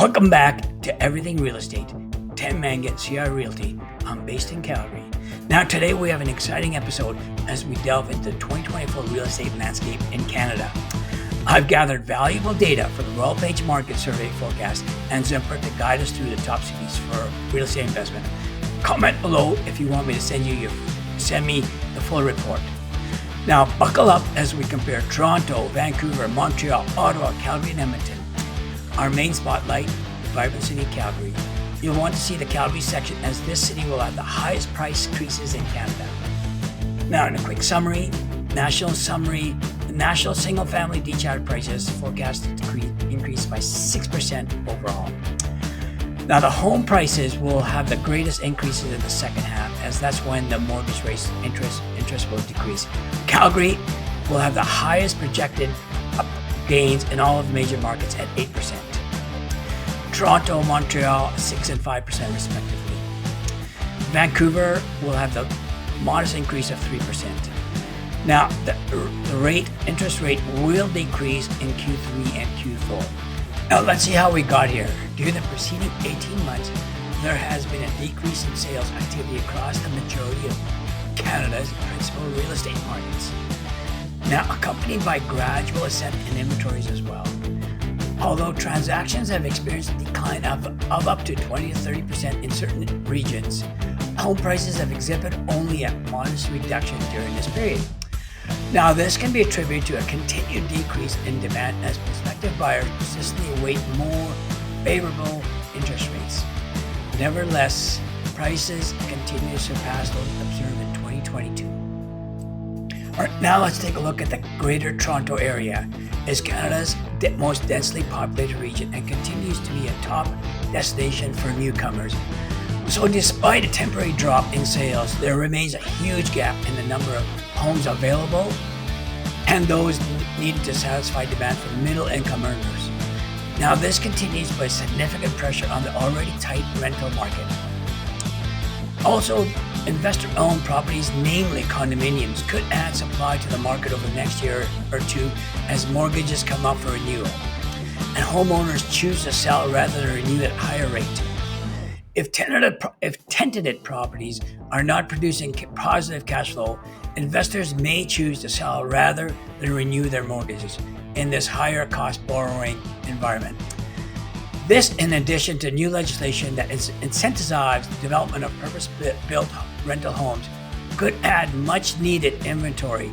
Welcome back to Everything Real Estate. Tim Mangan, CR Realty. I'm based in Calgary. Now today we have an exciting episode as we delve into the 2024 real estate landscape in Canada. I've gathered valuable data for the Lepage market survey forecast and Zumper to guide us through the top cities for real estate investment. Comment below if you want me to send me the full report. Now buckle up as we compare Toronto, Vancouver, Montreal, Ottawa, Calgary, and Edmonton. Our main spotlight, the vibrant city of Calgary. You'll want to see the Calgary section as this city will have the highest price increases in Canada. Now in a quick summary, the national single-family detached prices forecasted to increase by 6% overall. Now the home prices will have the greatest increases in the second half, as that's when the mortgage rates interest will decrease. Calgary will have the highest projected gains in all of the major markets at 8%. Toronto, Montreal, 6 and 5% respectively. Vancouver will have the modest increase of 3%. Now, the interest rate will decrease in Q3 and Q4. Now, let's see how we got here. During the preceding 18 months, there has been a decrease in sales activity across the majority of Canada's principal real estate markets. Now, accompanied by gradual ascent in inventories as well. Although transactions have experienced a decline of up to 20 to 30% in certain regions, home prices have exhibited only a modest reduction during this period. Now, this can be attributed to a continued decrease in demand as prospective buyers persistently await more favorable interest rates. Nevertheless, prices continue to surpass those observed in 2022. All right, now let's take a look at the Greater Toronto Area. It's Canada's most densely populated region and continues to be a top destination for newcomers. So despite a temporary drop in sales, there remains a huge gap in the number of homes available and those needed to satisfy demand for middle-income earners. Now this continues to put significant pressure on the already tight rental market. Also, investor-owned properties, namely condominiums, could add supply to the market over the next year or two as mortgages come up for renewal, and homeowners choose to sell rather than renew at a higher rate. If tenanted properties are not producing positive cash flow, investors may choose to sell rather than renew their mortgages in this higher cost borrowing environment. This, in addition to new legislation that incentivizes the development of purpose-built rental homes, could add much-needed inventory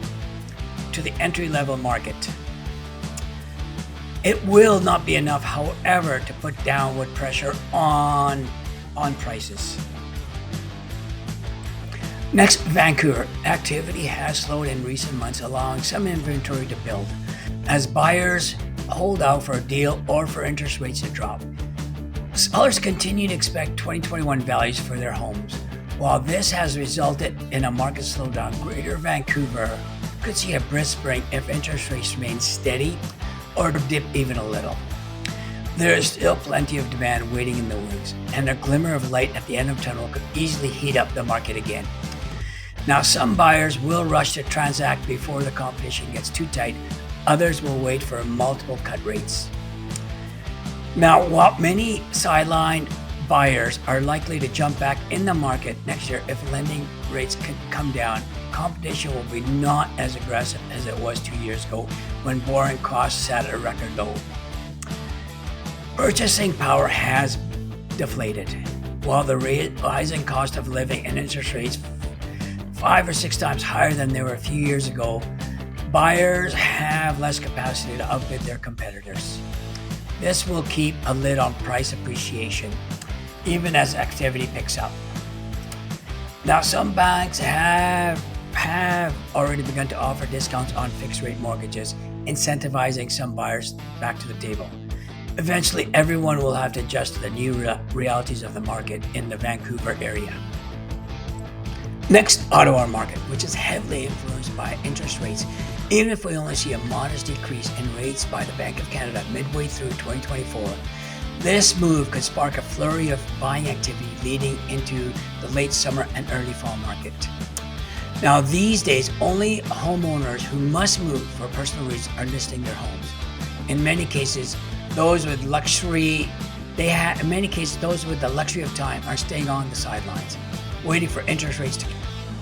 to the entry-level market. It will not be enough, however, to put downward pressure on prices. Next, Vancouver. Activity has slowed in recent months, allowing some inventory to build as buyers hold out for a deal or for interest rates to drop. Sellers continue to expect 2021 values for their homes. While this has resulted in a market slowdown, Greater Vancouver could see a brisk spring if interest rates remain steady or dip even a little. There is still plenty of demand waiting in the wings, and a glimmer of light at the end of the tunnel could easily heat up the market again. Now, some buyers will rush to transact before the competition gets too tight. Others will wait for multiple cut rates. Now, while many sidelined buyers are likely to jump back in the market next year if lending rates can come down, competition will be not as aggressive as it was 2 years ago when borrowing costs sat at a record low. Purchasing power has deflated. While the rising cost of living and interest rates 5 or 6 times higher than they were a few years ago, buyers have less capacity to outbid their competitors. This will keep a lid on price appreciation, even as activity picks up. Now, some banks have already begun to offer discounts on fixed-rate mortgages, incentivizing some buyers back to the table. Eventually, everyone will have to adjust to the new realities of the market in the Vancouver area. Next, Ottawa market, which is heavily influenced by interest rates. Even if we only see a modest decrease in rates by the Bank of Canada midway through 2024, this move could spark a flurry of buying activity leading into the late summer and early fall market. Now, these days, only homeowners who must move for personal reasons are listing their homes. In many cases, those with luxury In many cases, those with the luxury of time are staying on the sidelines, waiting for interest rates to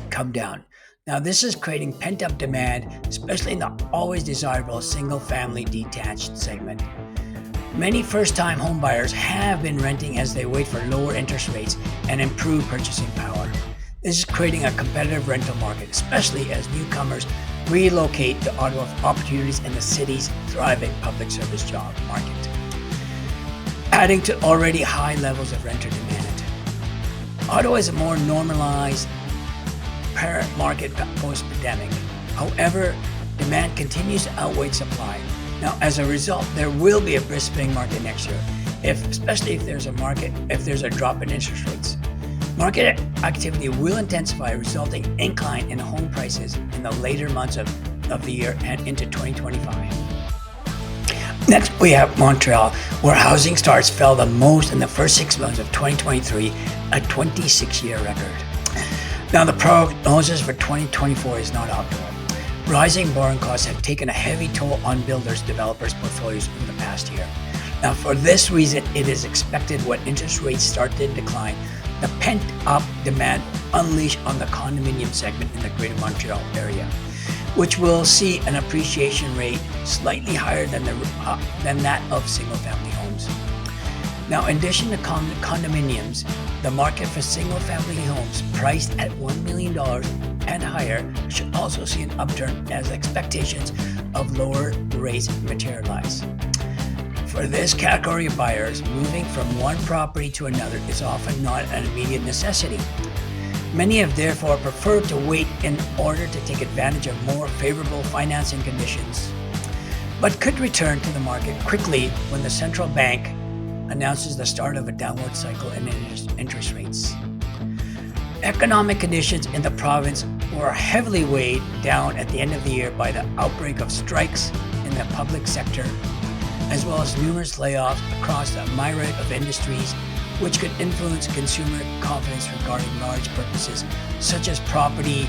come down. Now, this is creating pent-up demand, especially in the always desirable single-family detached segment. Many first-time homebuyers have been renting as they wait for lower interest rates and improved purchasing power. This is creating a competitive rental market, especially as newcomers relocate to Ottawa for opportunities in the city's thriving public service job market, adding to already high levels of renter demand. Ottawa is a more normalized parent market post-pandemic. However, demand continues to outweigh supply. Now, as a result, there will be a brisk spring market next year, especially if there's a drop in interest rates. Market activity will intensify, resulting in incline in home prices in the later months of the year and into 2025. Next, we have Montreal, where housing starts fell the most in the first 6 months of 2023, a 26-year record. Now, the prognosis for 2024 is not optimal. Rising borrowing costs have taken a heavy toll on developers' portfolios over the past year. Now, for this reason, it is expected when interest rates start to decline, the pent-up demand unleash on the condominium segment in the Greater Montreal area, which will see an appreciation rate slightly higher than that of single-family homes. Now, in addition to condominiums, the market for single-family homes priced at $1 million and higher should also see an upturn as expectations of lower rates materialize. For this category of buyers, moving from one property to another is often not an immediate necessity. Many have therefore preferred to wait in order to take advantage of more favorable financing conditions, but could return to the market quickly when the central bank announces the start of a downward cycle in interest rates. Economic conditions in the province were heavily weighed down at the end of the year by the outbreak of strikes in the public sector, as well as numerous layoffs across a myriad of industries, which could influence consumer confidence regarding large purchases such as property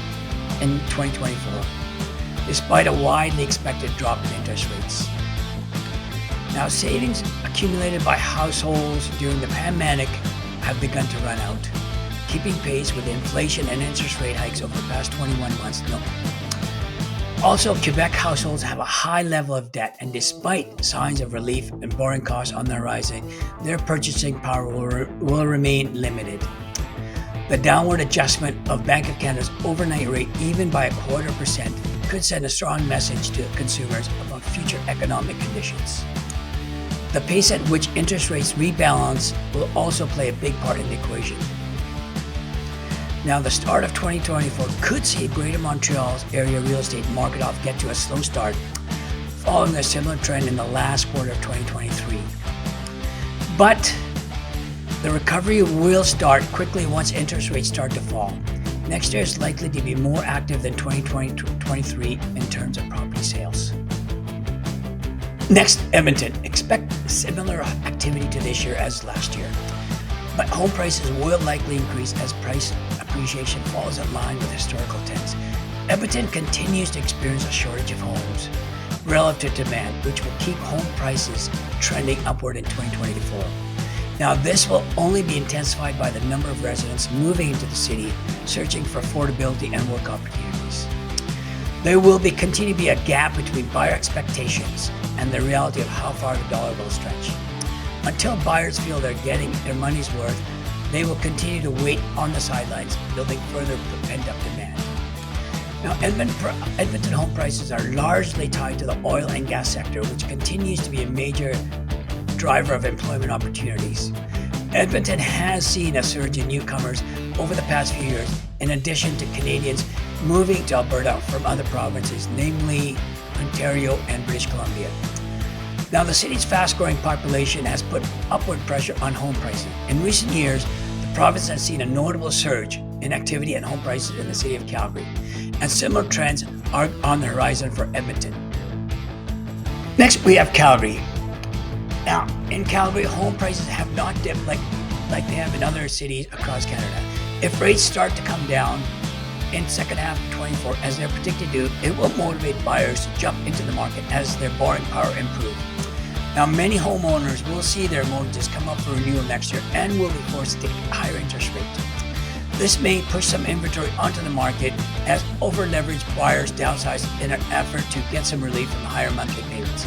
in 2024, despite a widely expected drop in interest rates. Now, savings accumulated by households during the pandemic have begun to run out, keeping pace with inflation and interest rate hikes over the past 21 months. Also, Quebec households have a high level of debt, and despite signs of relief and borrowing costs on the horizon, their purchasing power will remain limited. The downward adjustment of Bank of Canada's overnight rate, even by 0.25%, could send a strong message to consumers about future economic conditions. The pace at which interest rates rebalance will also play a big part in the equation. Now, the start of 2024 could see Greater Montreal's area real estate market get to a slow start, following a similar trend in the last quarter of 2023. But the recovery will start quickly once interest rates start to fall. Next year is likely to be more active than 2023 in terms of property sales. Next, Edmonton. Expect similar activity to this year as last year, but home prices will likely increase as price appreciation falls in line with historical trends. Edmonton continues to experience a shortage of homes relative to demand, which will keep home prices trending upward in 2024. Now, this will only be intensified by the number of residents moving into the city, searching for affordability and work opportunities. There will continue to be a gap between buyer expectations and the reality of how far the dollar will stretch. Until buyers feel they're getting their money's worth, they will continue to wait on the sidelines, building further pent-up demand. Now, Edmonton home prices are largely tied to the oil and gas sector, which continues to be a major driver of employment opportunities. Edmonton has seen a surge in newcomers over the past few years, in addition to Canadians moving to Alberta from other provinces, namely Ontario and British Columbia. Now, the city's fast-growing population has put upward pressure on home pricing. In recent years, the province has seen a notable surge in activity and home prices in the city of Calgary, and similar trends are on the horizon for Edmonton. Next, we have Calgary. Now, in Calgary, home prices have not dipped like they have in other cities across Canada. If rates start to come down in second half of 2024, as they're predicted to, it will motivate buyers to jump into the market as their borrowing power improves. Now, many homeowners will see their mortgages come up for renewal next year and will be forced to take a higher interest rate. This may push some inventory onto the market as over-leveraged buyers downsize in an effort to get some relief from higher monthly payments.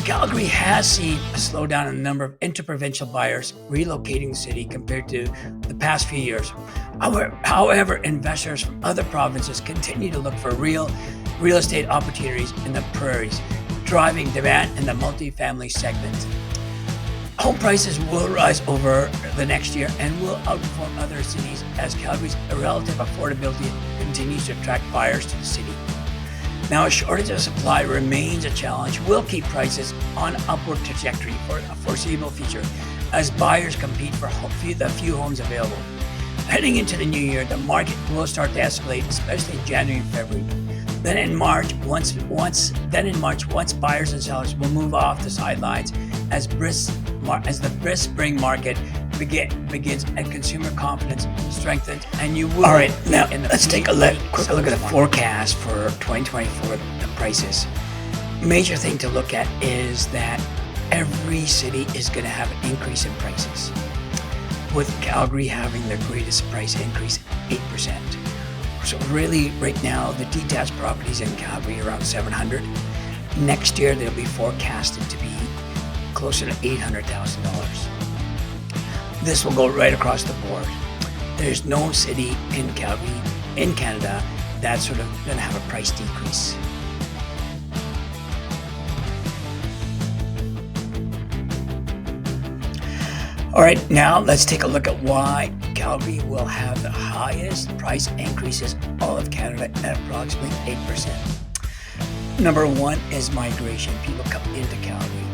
Calgary has seen a slowdown in the number of interprovincial buyers relocating the city compared to the past few years. However, investors from other provinces continue to look for real estate opportunities in the prairies, driving demand in the multifamily segment. Home prices will rise over the next year and will outperform other cities as Calgary's relative affordability continues to attract buyers to the city. Now, a shortage of supply remains a challenge. Will keep prices on an upward trajectory for a foreseeable future as buyers compete for the few homes available. Heading into the new year, the market will start to escalate, especially in January and February. Then in March, once buyers and sellers will move off the sidelines as the brisk spring market begins and consumer confidence strengthens, and you will. All right, now let's take a quick look at the forecast for 2024. The prices. Major thing to look at is that every city is going to have an increase in prices, with Calgary having the greatest price increase, 8%. So really, right now, the detached properties in Calgary are around $700. Next year, they'll be forecasted to be closer to $800,000. This will go right across the board. There's no city in Calgary, in Canada, that's sort of going to have a price decrease. All right, now let's take a look at why Calgary will have the highest price increases in all of Canada at approximately 8%. Number one is migration. People come into Calgary.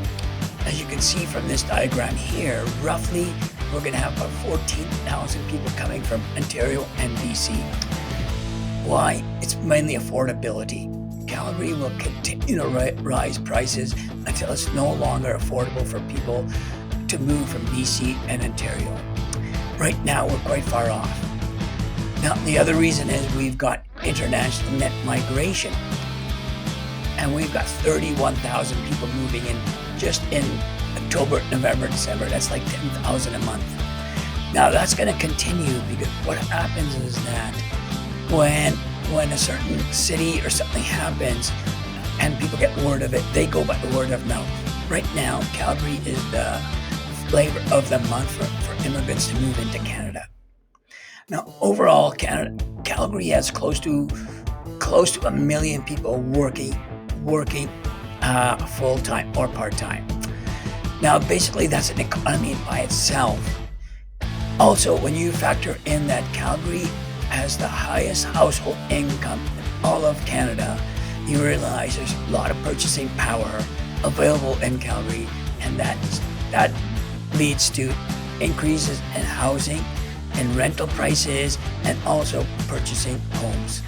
As you can see from this diagram here, roughly we're going to have about 14,000 people coming from Ontario and BC. Why? It's mainly affordability. Calgary will continue to rise prices until it's no longer affordable for people to move from BC and Ontario. Right now, we're quite far off. Now, the other reason is we've got international net migration, and we've got 31,000 people moving in just in October, November, December. That's like 10,000 a month. Now, that's going to continue because what happens is that when a certain city or something happens and people get word of it, they go by the word of mouth. Right now, Calgary is the flavor of the month for immigrants to move into Canada. Now, overall, Calgary has close to 1 million people working full-time or part-time. Now, basically, that's an economy by itself. Also, when you factor in that Calgary has the highest household income in all of Canada, you realize there's a lot of purchasing power available in Calgary, and that leads to increases in housing and rental prices and also purchasing homes.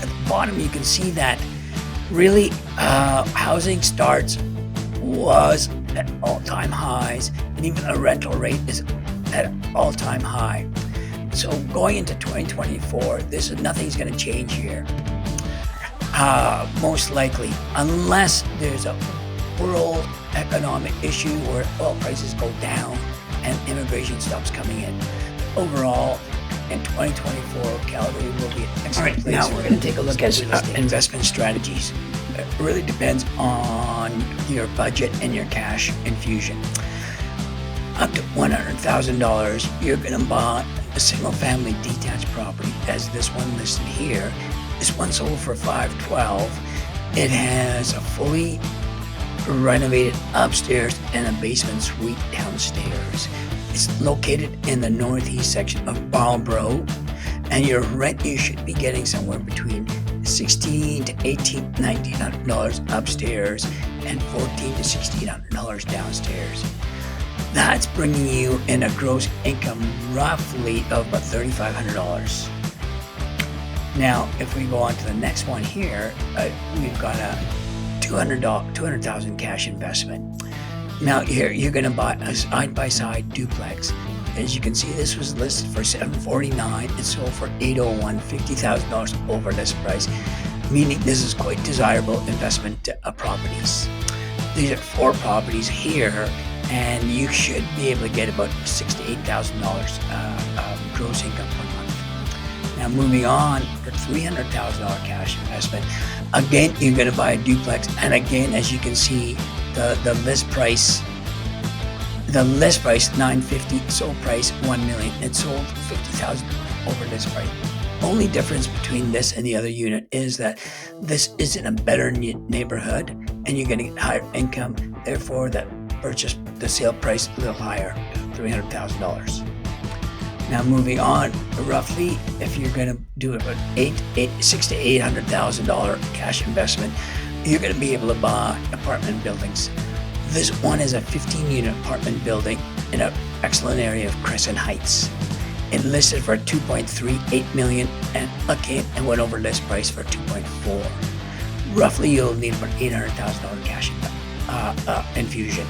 At the bottom, you can see that really housing starts was at all-time highs, and even the rental rate is at an all-time high. So going into 2024, nothing's going to change here. Most likely, unless there's a world economic issue where oil prices go down and immigration stops coming in. Overall, in 2024, Calgary will be an excellent place. Now we're going to take a look at investment strategies. It really depends on your budget and your cash infusion. Up to $100,000, you're going to buy a single-family detached property, as this one listed here. This one sold for $512,000. It has a fully renovated upstairs and a basement suite downstairs. It's located in the northeast section of Marlborough, and your rent you should be getting somewhere between $1,600 to $1,900 upstairs and $1,400 to $1,600 downstairs. That's bringing you in a gross income roughly of about $3,500. Now, if we go on to the next one here, we've got a $200,000 cash investment. Now here you're going to buy a side-by-side duplex. As you can see, this was listed for $749,000 and sold for $801,000, $50,000 over this price, meaning this is quite desirable investment properties. These are 4 properties here, and you should be able to get about $6,000 to $8,000 gross income per month. Now moving on, the $300,000 cash investment. Again, you're going to buy a duplex, and again, as you can see, the list price $950, sold price $1 million. It sold $50,000 over list price. Only difference between this and the other unit is that this is in a better neighborhood, and you're going to get higher income. Therefore, the sale price a little higher, $300,000. Now moving on, roughly, if you're going to do about $600,000 to $800,000 cash investment, you're going to be able to buy apartment buildings. This one is a 15-unit apartment building in an excellent area of Crescent Heights. It listed for $2.38 million and went over list price for $2.4. Roughly, you'll need about $800,000 cash infusion.